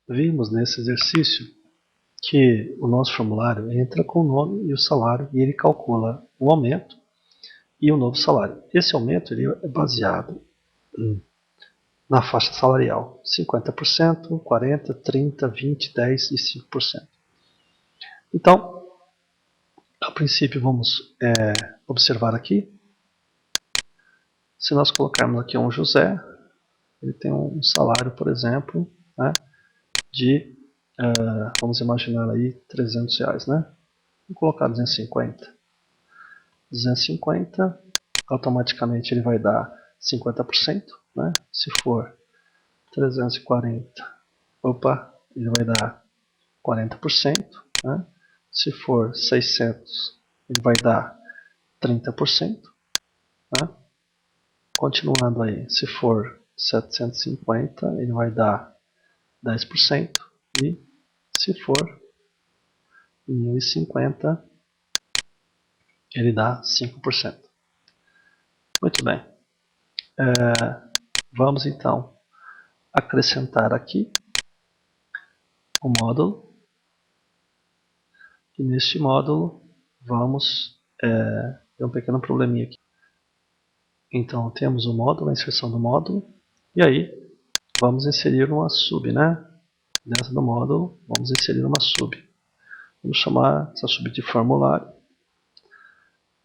vimos nesse exercício que o nosso formulário entra com o nome e o salário e ele calcula o aumento e o novo salário. Esse aumento ele é baseado na faixa salarial, 50%, 40%, 30%, 20%, 10% e 5%. Então, a princípio vamos observar aqui, se nós colocarmos aqui um José, ele tem um salário, por exemplo, né, de, vamos imaginar aí, R$300, né? Vou colocar 250. 250, automaticamente ele vai dar 50%, né? Se for 340, ele vai dar 40%, né? Se for 600, ele vai dar 30%, né? Continuando aí, se for 750, ele vai dar 10%, e se for 1050, ele dá 5%. Muito bem. Vamos então acrescentar aqui o módulo. E neste módulo vamos ter um pequeno probleminha aqui. Então temos o módulo, a inserção do módulo, e aí vamos inserir uma sub, né? Dentro do módulo vamos inserir uma sub. Vamos chamar essa sub de formulário,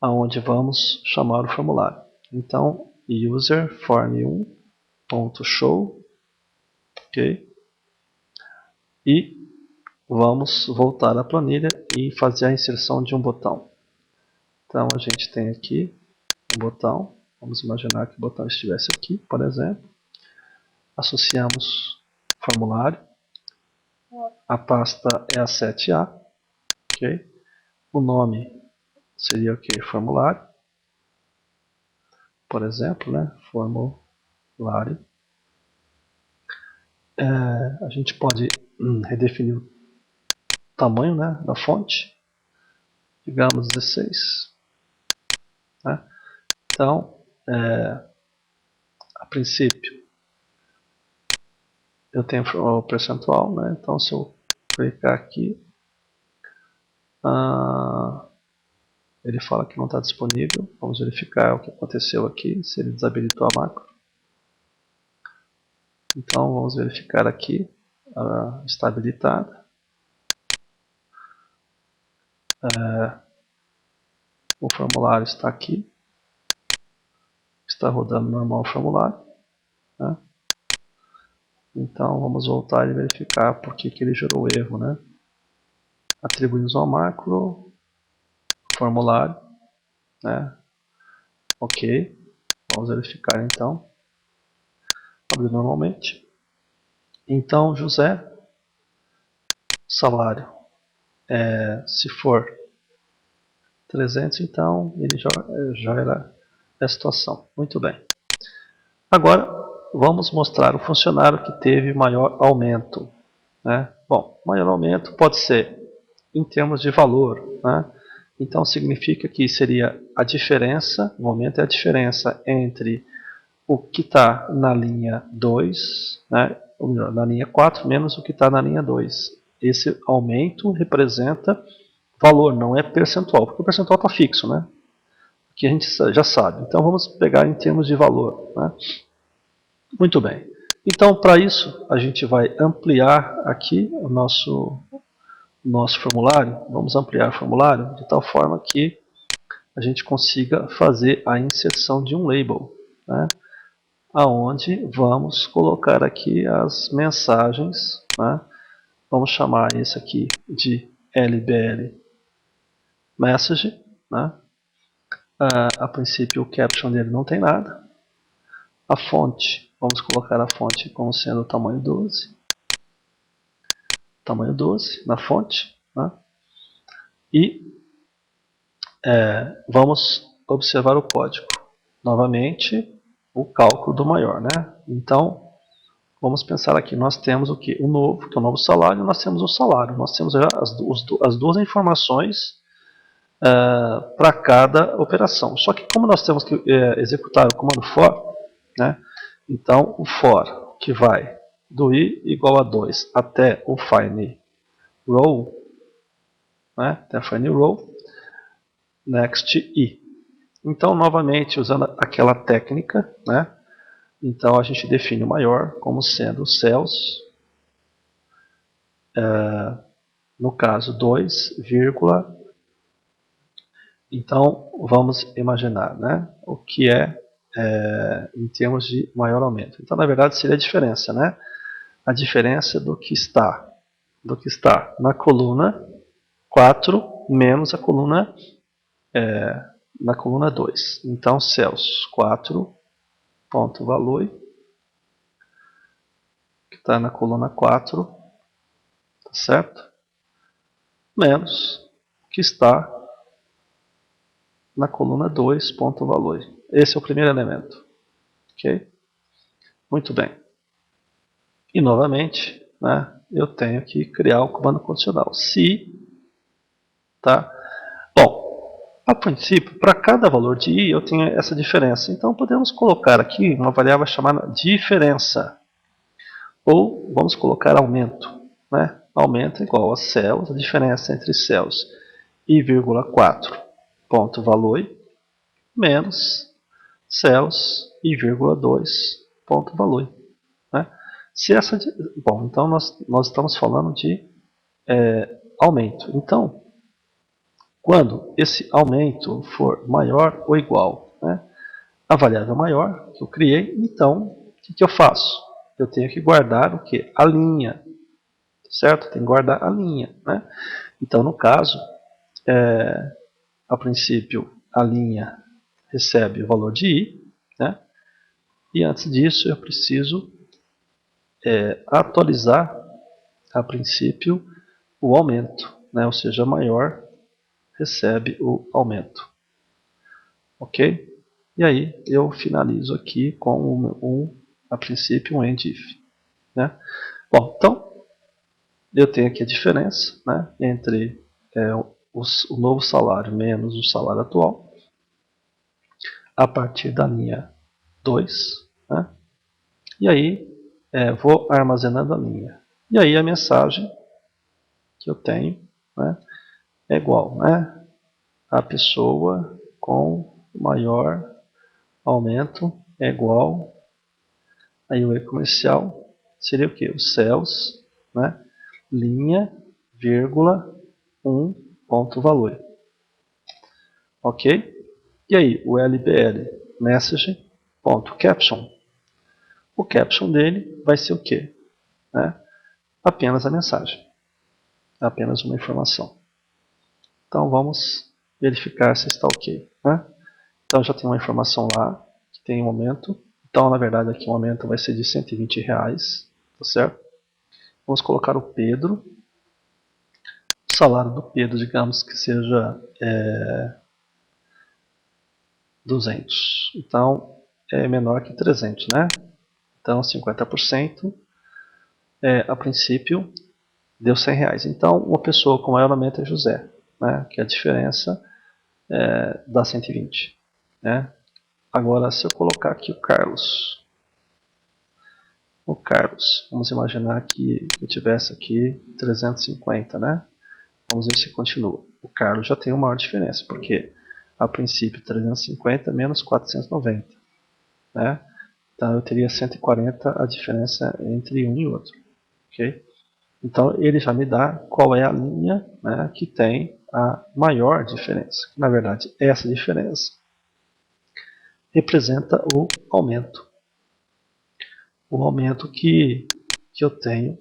aonde vamos chamar o formulário. Então user form1.show, ok? E vamos voltar à planilha e fazer a inserção de um botão. Então a gente tem aqui um botão, vamos imaginar que o botão estivesse aqui, por exemplo. Associamos formulário, a pasta é a 7A, ok? O nome seria o que? Formulário, por exemplo, né? Formulário. A gente pode redefinir o tamanho, né, da fonte, digamos 16, né? Então, a princípio, eu tenho o percentual, né? Então se eu clicar aqui, ele fala que não está disponível. Vamos verificar o que aconteceu aqui, se ele desabilitou a macro. Então vamos verificar aqui, está habilitada. O formulário está aqui, está rodando normal o formulário, né? Então vamos voltar e verificar por que ele gerou o erro, né? Atribuímos ao macro, formulário, né? Ok, vamos verificar então. Abre normalmente. Então José, salário, se for 300, então ele já era a situação. Muito bem. Agora vamos mostrar o funcionário que teve maior aumento, né? Bom, maior aumento pode ser em termos de valor, né? Então significa que seria a diferença, o aumento é a diferença entre o que está na linha 2, né? Ou melhor, na linha 4 menos o que está na linha 2. Esse aumento representa valor, não é percentual, porque o percentual está fixo, né? Que a gente já sabe. Então vamos pegar em termos de valor, né? Muito bem. Então para isso a gente vai ampliar aqui o nosso formulário. Vamos ampliar o formulário de tal forma que a gente consiga fazer a inserção de um label, né? Aonde vamos colocar aqui as mensagens, né? Vamos chamar isso aqui de LBL message, né? A princípio o caption dele não tem nada. A fonte, vamos colocar a fonte como sendo o tamanho 12. Tamanho 12 na fonte, né? E vamos observar o código. Novamente, o cálculo do maior, né? Então, vamos pensar aqui, nós temos o que? O novo, que é o novo salário, nós temos o salário. Nós temos já as duas informações para cada operação. Só que como nós temos que executar o comando for, né? Então o for que vai do i igual a 2 até o fine row, né, até fine row, next i. Então, novamente, usando aquela técnica, né, então a gente define o maior como sendo cells, no caso 2, vírgula. Então, vamos imaginar, né, o que é, em termos de maior aumento. Então, na verdade, seria a diferença, né? A diferença do que está na coluna 4 menos a coluna na coluna 2. Então, cells 4 ponto value, que está na coluna 4, tá certo? Menos o que está na coluna 2 ponto value. Esse é o primeiro elemento, ok? Muito bem. E novamente, né, eu tenho que criar o comando condicional. Se, tá? Bom, a princípio, para cada valor de i, eu tenho essa diferença. Então, podemos colocar aqui uma variável chamada diferença. Ou vamos colocar aumento. Né? Aumento é igual a cells, a diferença entre cells i,4 ponto value menos cells i,2 ponto value. Né? Se essa, bom, então nós estamos falando de aumento. Então, quando esse aumento for maior ou igual, né, a variável maior que eu criei, então o que eu faço? Eu tenho que guardar o que? A linha, certo? Tem que guardar a linha, né? Então, no caso, a princípio, a linha recebe o valor de i, né? E antes disso, eu preciso atualizar, a princípio, o aumento, né? Ou seja, maior recebe o aumento, ok? E aí eu finalizo aqui com a princípio um end if, né? Bom, então eu tenho aqui a diferença, né, entre o novo salário menos o salário atual a partir da linha 2, né, e aí vou armazenando a linha. E aí a mensagem que eu tenho, né, é igual, né, a pessoa com maior aumento é igual, aí o e comercial seria o que? Os cells, né, linha, vírgula, ponto value. Ok? E aí, o LBL message.caption. O caption dele vai ser o quê? Né? Apenas a mensagem. Apenas uma informação. Então vamos verificar se está ok. Né? Então já tem uma informação lá, que tem um aumento. Então na verdade aqui o aumento vai ser de R$120, tá certo? Vamos colocar o Pedro. O salário do Pedro, digamos que seja 200. Então é menor que 300, né? Então 50%, a princípio, deu R$100. Então uma pessoa com maior aumento é José, né? Que é a diferença dá 120. Né? Agora se eu colocar aqui o Carlos. O Carlos, vamos imaginar que eu tivesse aqui 350, né? Vamos ver se continua. O Carlos já tem uma maior diferença, porque a princípio 350 menos 490. Né? Então eu teria 140 a diferença entre um e outro. Okay? Então ele já me dá qual é a linha, né, que tem a maior diferença. Na verdade, essa diferença representa o aumento. O aumento que eu tenho